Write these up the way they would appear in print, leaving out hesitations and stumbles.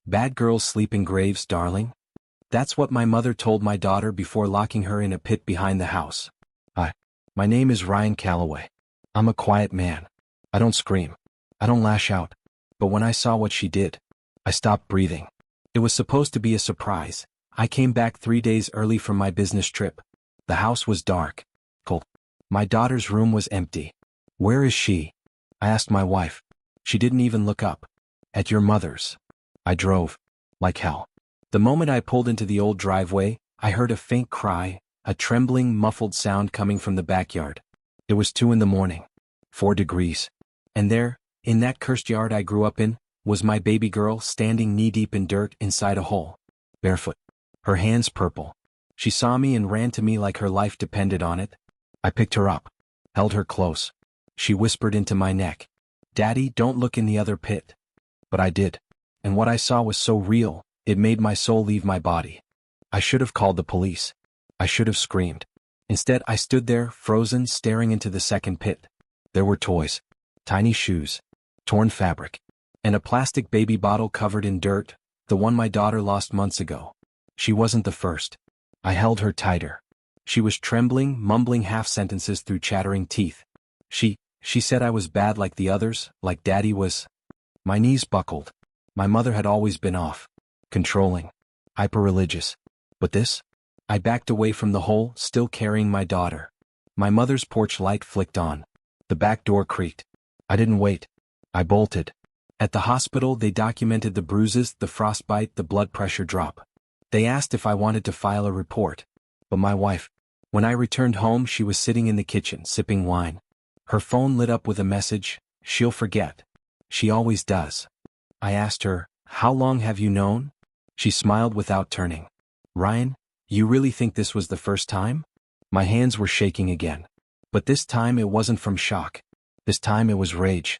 Bad girls sleep in graves, darling. That's what my mother told my daughter before locking her in a pit behind the house. My name is Ryan Calloway. I'm a quiet man. I don't scream. I don't lash out. But when I saw what she did, I stopped breathing. It was supposed to be a surprise. I came back 3 days early from my business trip. The house was dark, cold. My daughter's room was empty. Where is she? I asked my wife. She didn't even look up. At your mother's. I drove. Like hell. The moment I pulled into the old driveway, I heard a faint cry, a trembling, muffled sound coming from the backyard. It was 2 a.m, 4 degrees. And there, in that cursed yard I grew up in, was my baby girl standing knee-deep in dirt inside a hole. Barefoot. Her hands purple. She saw me and ran to me like her life depended on it. I picked her up. Held her close. She whispered into my neck, "Daddy, don't look in the other pit." But I did. And what I saw was so real, it made my soul leave my body. I should have called the police. I should have screamed. Instead, I stood there, frozen, staring into the second pit. There were toys, tiny shoes, torn fabric, and a plastic baby bottle covered in dirt, the one my daughter lost months ago. She wasn't the first. I held her tighter. She was trembling, mumbling half-sentences through chattering teeth. She said I was bad like the others, like Daddy was. My knees buckled. My mother had always been off. Controlling. Hyper-religious. But this? I backed away from the hole, still carrying my daughter. My mother's porch light flicked on. The back door creaked. I didn't wait. I bolted. At the hospital, they documented the bruises, the frostbite, the blood pressure drop. They asked if I wanted to file a report. But my wife, when I returned home, she was sitting in the kitchen, sipping wine. Her phone lit up with a message, "She'll forget. She always does." I asked her, "How long have you known?" She smiled without turning. "Ryan, you really think this was the first time?" My hands were shaking again. But this time it wasn't from shock. This time it was rage.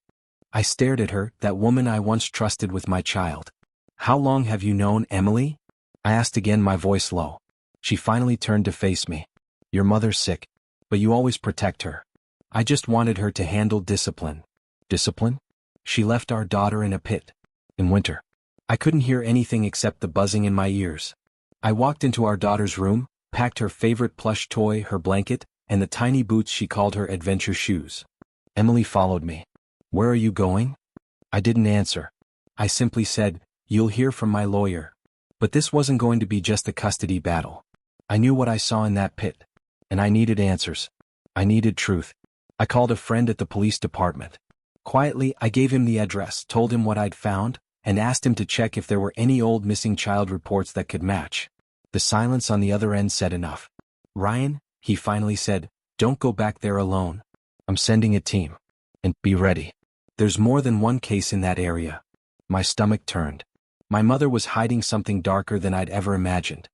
I stared at her, that woman I once trusted with my child. "How long have you known Emily?" I asked again, my voice low. She finally turned to face me. "Your mother's sick, but you always protect her." I just wanted her to handle discipline. Discipline? She left our daughter in a pit. In winter. I couldn't hear anything except the buzzing in my ears. I walked into our daughter's room, packed her favorite plush toy, her blanket, and the tiny boots she called her adventure shoes. Emily followed me. "Where are you going?" I didn't answer. I simply said, "You'll hear from my lawyer." But this wasn't going to be just a custody battle. I knew what I saw in that pit. And I needed answers. I needed truth. I called a friend at the police department. Quietly, I gave him the address, told him what I'd found, and asked him to check if there were any old missing child reports that could match. The silence on the other end said enough. "Ryan," he finally said, "don't go back there alone. I'm sending a team. And be ready. There's more than one case in that area." My stomach turned. My mother was hiding something darker than I'd ever imagined.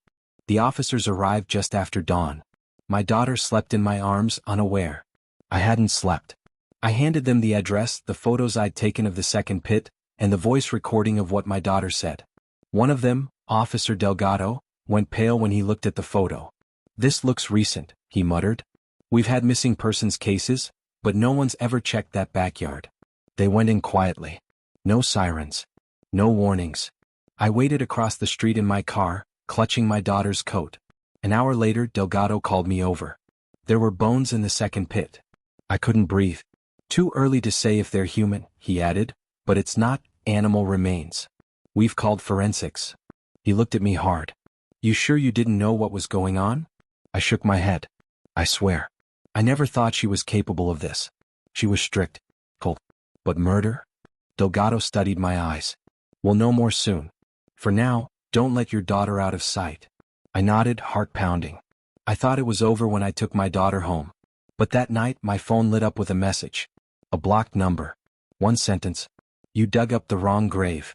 The officers arrived just after dawn. My daughter slept in my arms, unaware. I hadn't slept. I handed them the address, the photos I'd taken of the second pit, and the voice recording of what my daughter said. One of them, Officer Delgado, went pale when he looked at the photo. "This looks recent," he muttered. "We've had missing persons cases, but no one's ever checked that backyard." They went in quietly. No sirens. No warnings. I waited across the street in my car, clutching my daughter's coat. An hour later, Delgado called me over. "There were bones in the second pit." I couldn't breathe. "Too early to say if they're human," he added, "but it's not animal remains. We've called forensics." He looked at me hard. "You sure you didn't know what was going on?" I shook my head. "I swear. I never thought she was capable of this." She was strict. "Cold. But murder?" Delgado studied my eyes. "We'll know more soon. For now, don't let your daughter out of sight." I nodded, heart pounding. I thought it was over when I took my daughter home. But that night, my phone lit up with a message. A blocked number. One sentence. "You dug up the wrong grave."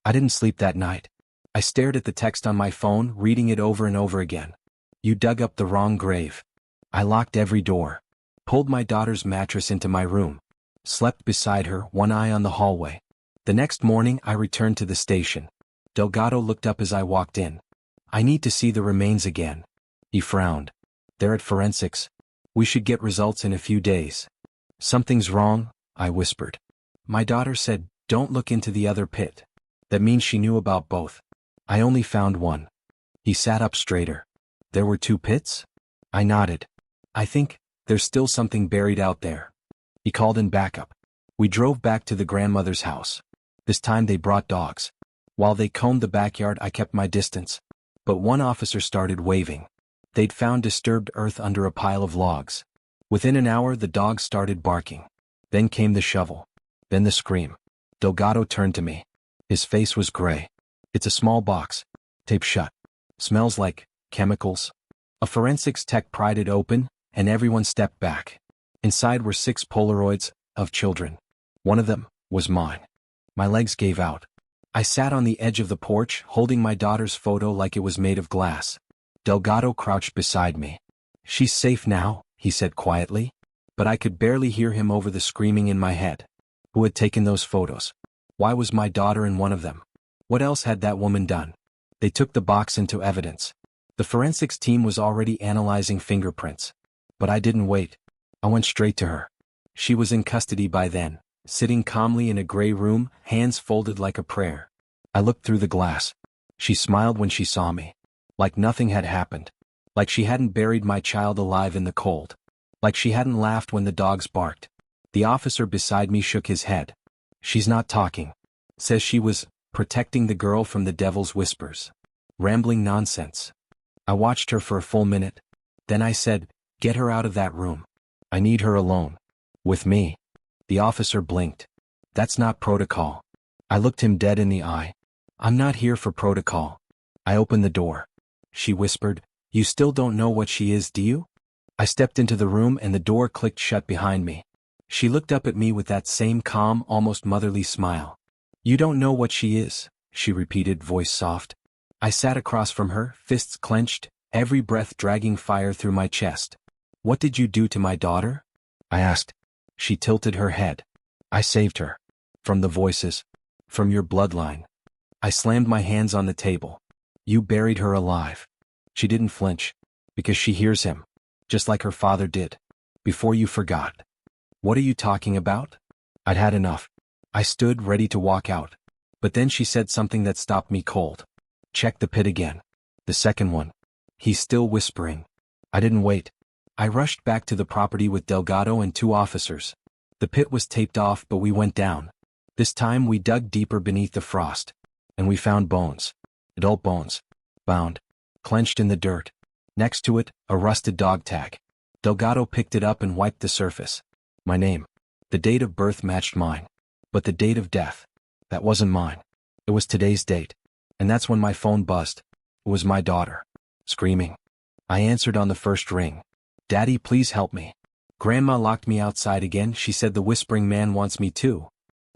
I didn't sleep that night. I stared at the text on my phone, reading it over and over again. "You dug up the wrong grave." I locked every door. Pulled my daughter's mattress into my room. Slept beside her, one eye on the hallway. The next morning, I returned to the station. Delgado looked up as I walked in. "I need to see the remains again." He frowned. "They're at forensics. We should get results in a few days." "Something's wrong," I whispered. My daughter said, "Don't look into the other pit." That means she knew about both. I only found one. He sat up straighter. There were 2 pits? I nodded. I think there's still something buried out there. He called in backup. We drove back to the grandmother's house. This time they brought dogs. While they combed the backyard, I kept my distance. But one officer started waving. They'd found disturbed earth under a pile of logs. Within an hour, the dogs started barking. Then came the shovel. Then the scream. Delgado turned to me. His face was gray. It's a small box. Taped shut. Smells like chemicals. A forensics tech pried it open, and everyone stepped back. Inside were 6 Polaroids of children. One of them was mine. My legs gave out. I sat on the edge of the porch, holding my daughter's photo like it was made of glass. Delgado crouched beside me. She's safe now, he said quietly. But I could barely hear him over the screaming in my head. Who had taken those photos? Why was my daughter in one of them? What else had that woman done? They took the box into evidence. The forensics team was already analyzing fingerprints. But I didn't wait. I went straight to her. She was in custody by then, sitting calmly in a gray room, hands folded like a prayer. I looked through the glass. She smiled when she saw me. Like nothing had happened. Like she hadn't buried my child alive in the cold. Like she hadn't laughed when the dogs barked. The officer beside me shook his head. She's not talking. Says she was protecting the girl from the devil's whispers. Rambling nonsense. I watched her for a full minute. Then I said, "Get her out of that room. I need her alone. With me." The officer blinked. "That's not protocol." I looked him dead in the eye. "I'm not here for protocol." I opened the door. She whispered, "You still don't know what she is, do you?" I stepped into the room and the door clicked shut behind me. She looked up at me with that same calm, almost motherly smile. "You don't know what she is," she repeated, voice soft. I sat across from her, fists clenched, every breath dragging fire through my chest. "What did you do to my daughter?" I asked. She tilted her head. "I saved her. From the voices. From your bloodline." I slammed my hands on the table. "You buried her alive." She didn't flinch. "Because she hears him. Just like her father did. Before you forgot." "What are you talking about?" I'd had enough. I stood ready to walk out. But then she said something that stopped me cold. "Check the pit again. The second one." He's still whispering. I didn't wait. I rushed back to the property with Delgado and 2 officers. The pit was taped off, but we went down. This time we dug deeper beneath the frost. And we found bones. Adult bones. Bound. Clenched in the dirt. Next to it, a rusted dog tag. Delgado picked it up and wiped the surface. My name. The date of birth matched mine. But the date of death, that wasn't mine. It was today's date. And that's when my phone buzzed. It was my daughter. Screaming. I answered on the first ring. "Daddy, please help me." Grandma locked me outside again. She said the whispering man wants me too.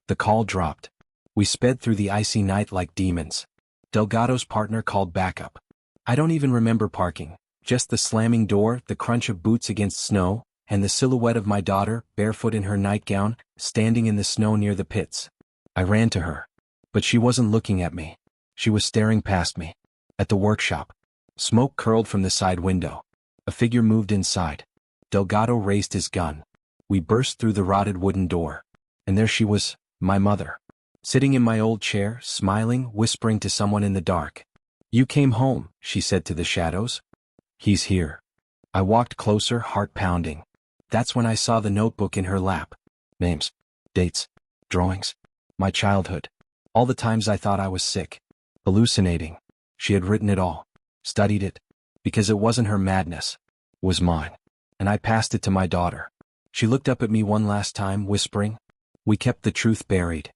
The call dropped. We sped through the icy night like demons. Delgado's partner called backup. I don't even remember parking. Just the slamming door, the crunch of boots against snow, and the silhouette of my daughter, barefoot in her nightgown, standing in the snow near the pits. I ran to her. But she wasn't looking at me. She was staring past me. At the workshop. Smoke curled from the side window. A figure moved inside. Delgado raised his gun. We burst through the rotted wooden door. And there she was, my mother. Sitting in my old chair, smiling, whispering to someone in the dark. "You came home," she said to the shadows. "He's here." I walked closer, heart pounding. That's when I saw the notebook in her lap. Names. Dates. Drawings. My childhood. All the times I thought I was sick. Hallucinating. She had written it all. Studied it. Because it wasn't her madness. It was mine. And I passed it to my daughter. She looked up at me one last time, whispering. We kept the truth buried.